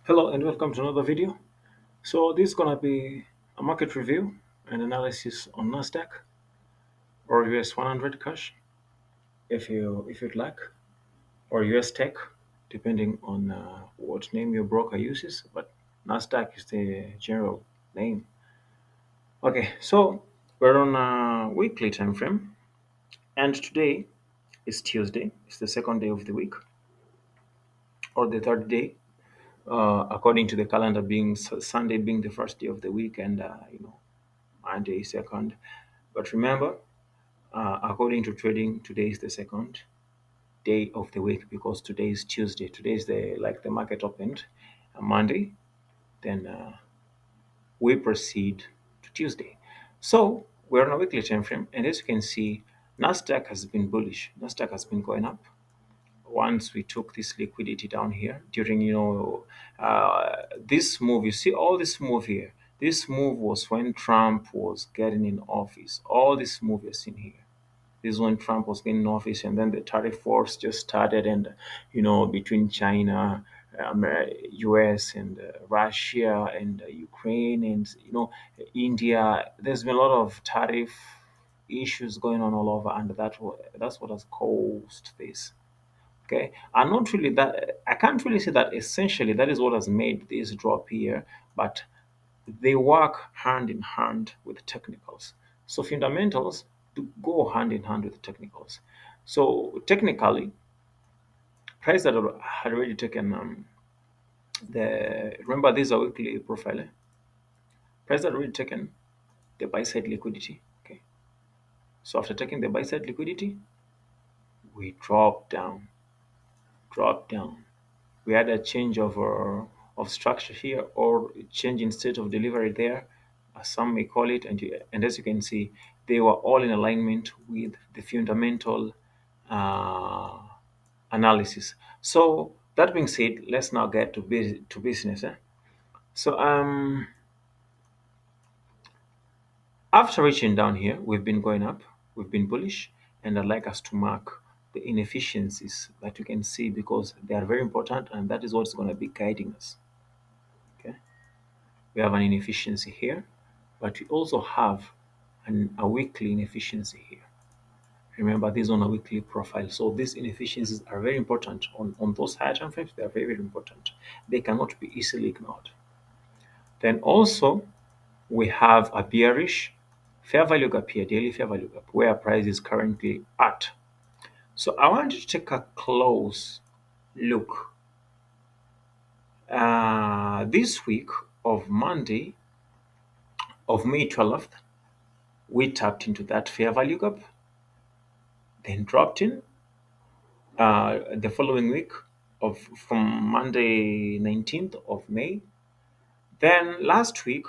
Hello and welcome to another video. So this is gonna be a market review and analysis on NASDAQ or US 100 cash, if you'd like, or US Tech, depending on what name your broker uses. But NASDAQ is the general name. Okay, so we're on a weekly time frame, and today is Tuesday. It's the second day of the week, or the third day, according to the calendar being Sunday being the first day of the week, and Monday second. But remember, according to trading, today is the second day of the week because today is Tuesday. Today is the market opened Monday. Then we proceed to Tuesday. So we're on a weekly time frame, and as you can see, Nasdaq has been bullish. Nasdaq has been going up. Once we took this liquidity down here during this move, you see all this move here. This move was when Trump was getting in office. All this move you're seeing here. This is when Trump was getting in office, and then the tariff wars just started, and between China, U.S. and Russia and Ukraine and India, there's been a lot of tariff issues going on all over, and that's what has caused this. Okay, I'm not really that. I can't really say that essentially that is what has made this drop here, but they work hand in hand with technicals. So fundamentals do go hand in hand with technicals. So technically, price that had already taken the remember these are weekly profile. Price that already taken the buy side liquidity. Okay, so after taking the buy side liquidity, we drop down. We had a change of structure here or change in state of delivery there, as some may call it. And as you can see, they were all in alignment with the fundamental uh, analysis. So that being said, let's now get to business. So after reaching down here, we've been going up, we've been bullish, and I'd like us to mark the inefficiencies that you can see because they are very important, and that is what's going to be guiding us. Okay, we have an inefficiency here, but we also have a weekly inefficiency here. Remember, this is on a weekly profile, so these inefficiencies are very important on those higher time frames. They are very, very important. They cannot be easily ignored. Then also we have a bearish fair value gap here, daily fair value gap, where price is currently at. So I want you to take a close look. This week of Monday of May 12th, we tapped into that fair value gap, then dropped in. The following week of from Monday 19th of May. Then last week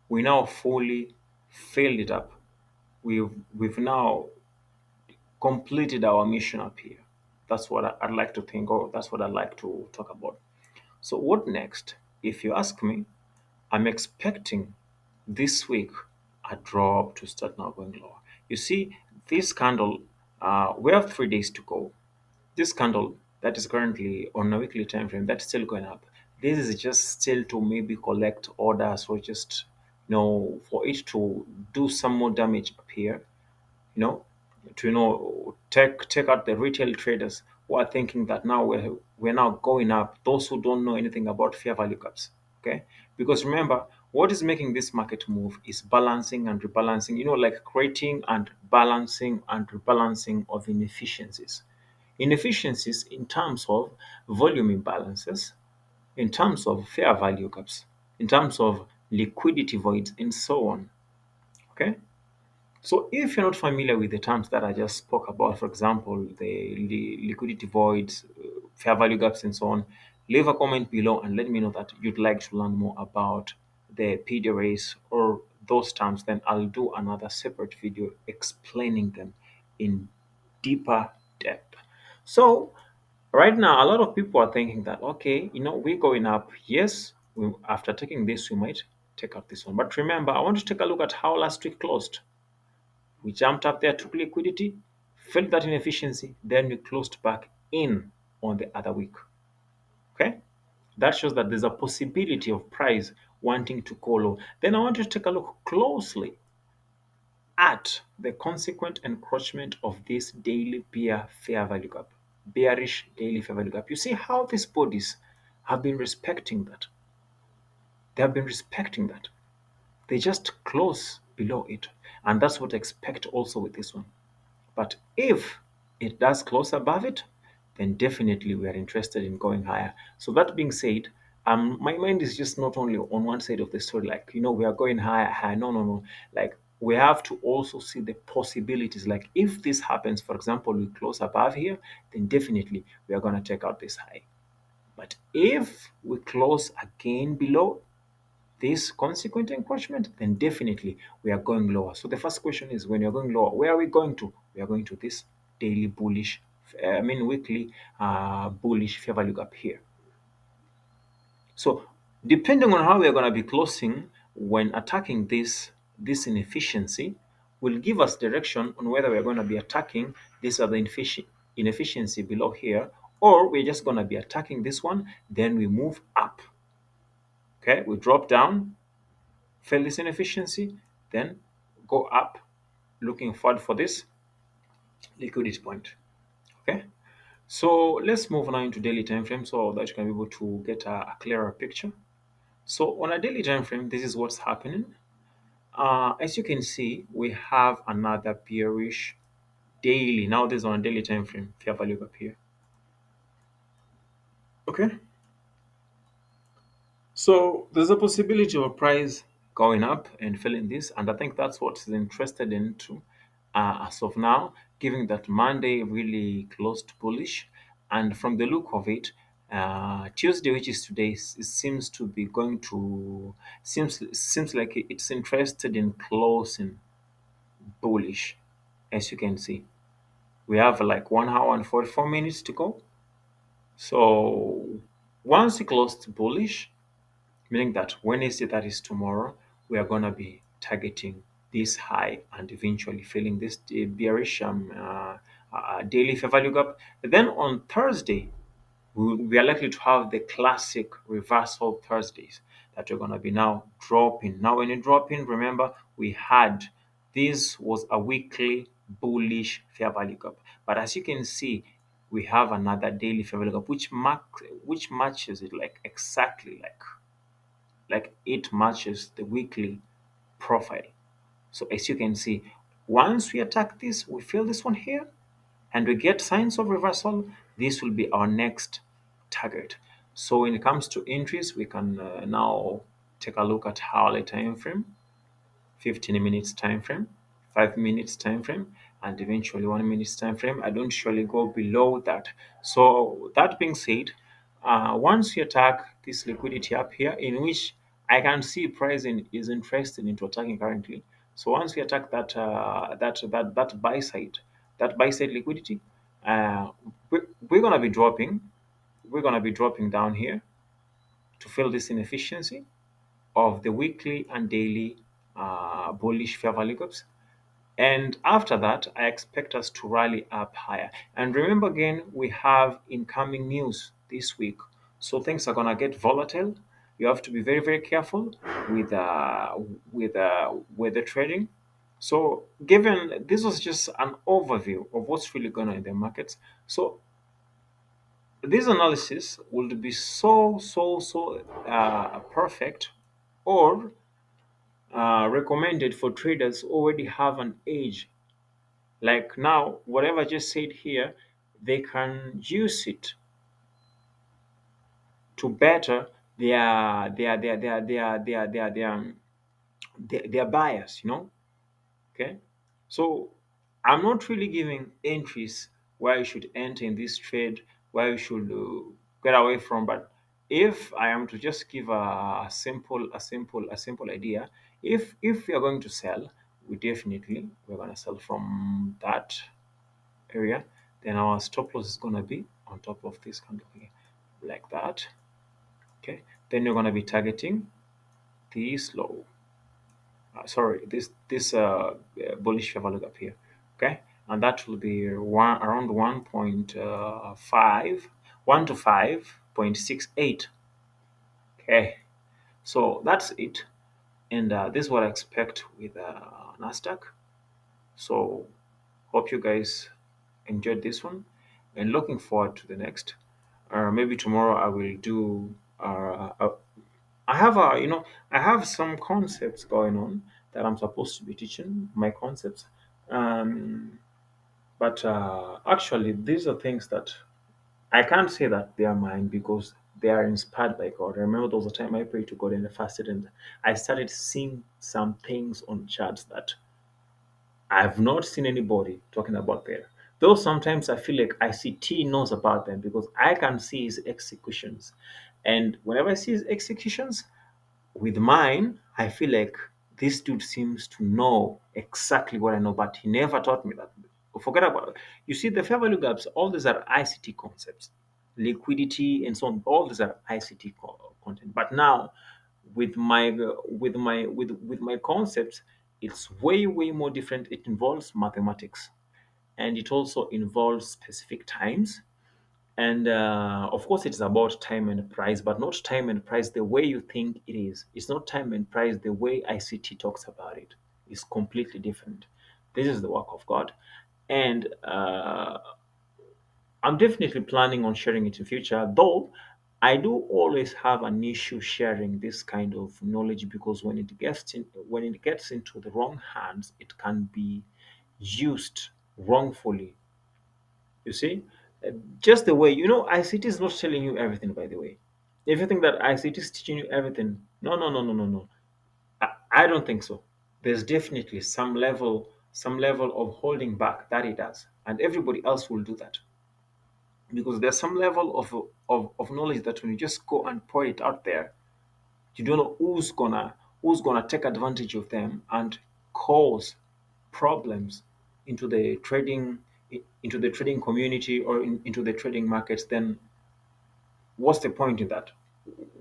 we now fully filled it up. We've now completed our mission up here. That's what I'd like to think, or that's what I'd like to talk about. So, what next? If you ask me, I'm expecting this week a drop to start now going lower. You see, this candle, we have 3 days to go. This candle that is currently on a weekly time frame that's still going up. This is just still to maybe collect orders or just for it to do some more damage up here you know, to take out the retail traders who are thinking that now we're now going up. Those who don't know anything about fair value gaps, okay? Because remember, what is making this market move is balancing and rebalancing. Like creating and rebalancing of inefficiencies. Inefficiencies in terms of volume imbalances, in terms of fair value gaps, in terms of liquidity voids, and so on. Okay. So if you're not familiar with the terms that I just spoke about, for example, the liquidity voids, fair value gaps, and so on, leave a comment below and let me know that you'd like to learn more about the PDRAs or those terms. Then I'll do another separate video explaining them in deeper depth. So right now, a lot of people are thinking that, okay, we're going up. Yes, after taking this, we might take out this one. But remember, I want to take a look at how last week closed. We jumped up there, took liquidity, felt that inefficiency, then we closed back in on the other week. Okay? That shows that there's a possibility of price wanting to go low. Then I want you to take a look closely at the consequent encroachment of this daily bear fair value gap, bearish daily fair value gap. You see how these bodies have been respecting that. They have been respecting that. They just close below it. And that's what I expect also with this one. But if it does close above it, then definitely we are interested in going higher. So that being said, my mind is just not only on one side of the story, like we are going higher, higher. No, no, no. Like we have to also see the possibilities. Like if this happens, for example, we close above here, then definitely we are gonna take out this high. But if we close again below this consequent encroachment, then definitely we are going lower. So the first question is, when you're going lower, where are we going to? We are going to this daily bullish, weekly bullish fair value gap here. So depending on how we are going to be closing when attacking this inefficiency will give us direction on whether we're going to be attacking this other inefficiency below here, or we're just going to be attacking this one, then we move up. Okay, we drop down, fail this inefficiency, then go up looking forward for this liquidity point. Okay, so let's move now into daily time frame so that you can be able to get a clearer picture. So on a daily time frame, this is what's happening. As you can see, we have another bearish daily. Now this is on a daily time frame, fair value up here. Okay, so there's a possibility of a price going up and filling this, and I think that's what is interested into as of now, given that Monday really closed bullish, and from the look of it, Tuesday, which is today, it seems to be going to seems like it's interested in closing bullish. As you can see, we have like 1 hour and 44 minutes to go. So once it closed bullish, meaning that Wednesday, that is tomorrow, we are going to be targeting this high and eventually filling this bearish daily fair value gap. Then on Thursday, we are likely to have the classic reversal Thursdays that we're going to be now dropping. Now, when you drop in, remember we had this was a weekly bullish fair value gap, but as you can see, we have another daily fair value gap which matches it like exactly like it matches the weekly profile. So as you can see, once we attack this, we fill this one here, and we get signs of reversal, this will be our next target. So when it comes to entries, we can now take a look at hourly time frame, 15 minutes time frame, 5 minutes time frame, and eventually 1 minute time frame. I don't usually go below that. So that being said, once you attack this liquidity up here, in which I can see pricing is interested into attacking currently. So once we attack that buy side liquidity, uh, we're gonna be dropping. We're gonna be dropping down here to fill this inefficiency of the weekly and daily bullish fair value gaps. And after that, I expect us to rally up higher. And remember again, we have incoming news this week. So things are gonna get volatile. You have to be very, very careful with with the trading. So given this was just an overview of what's really going on in the markets. So this analysis will be so perfect or recommended for traders who already have an edge. Like now, whatever I just said here, they can use it to better their bias, Okay. So I'm not really giving entries where you should enter in this trade, where you should get away from. But if I am to just give a simple idea, if we are going to sell, we're going to sell from that area. Then our stop loss is going to be on top of this candle here, like that. Okay. Then you're going to be targeting this low. Sorry, this bullish fair value up here. Okay, and that will be around 1.5 1 to 5.68. Okay, so that's it, and this is what I expect with NASDAQ. So hope you guys enjoyed this one, and looking forward to the next. Maybe tomorrow I will do. I have I have some concepts going on that I'm supposed to be teaching my concepts. Um, but actually, these are things that I can't say that they are mine because they are inspired by God. I remember there was a time I prayed to God and I fasted, and I started seeing some things on charts that I've not seen anybody talking about there. Though sometimes I feel like ICT knows about them because I can see his executions. And whenever I see his executions, with mine, I feel like this dude seems to know exactly what I know, but he never taught me that. Forget about it. You see, the fair value gaps, all these are ICT concepts, liquidity and so on. All these are ICT content. But now, with my concepts, it's way more different. It involves mathematics, and it also involves specific times, and of course, it's about time and price, but not time and price the way you think it is. It's not time and price the way ICT talks about it. It's completely different. This is the work of God. And I'm definitely planning on sharing it in future, though I do always have an issue sharing this kind of knowledge because when it gets into the wrong hands, it can be used wrongfully. You see, Uh, just the way ICT is not telling you everything. By the way, if you think that ICT is teaching you everything, no. I don't think so. There's definitely some level of holding back that it does, and everybody else will do that because there's some level of knowledge that when you just go and pour it out there, you don't know who's gonna take advantage of them and cause problems into the trading community or into the trading markets. Then what's the point in that?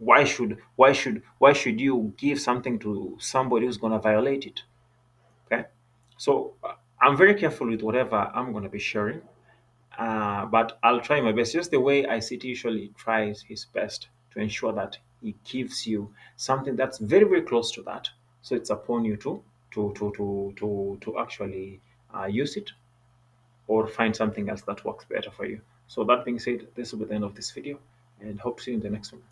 Why should you give something to somebody who's gonna violate it? Okay, so I'm very careful with whatever I'm gonna be sharing. But I'll try my best. Just the way ICT usually tries his best to ensure that he gives you something that's very close to that. So it's upon you to actually use it or find something else that works better for you. So that being said, this will be the end of this video, and hope to see you in the next one.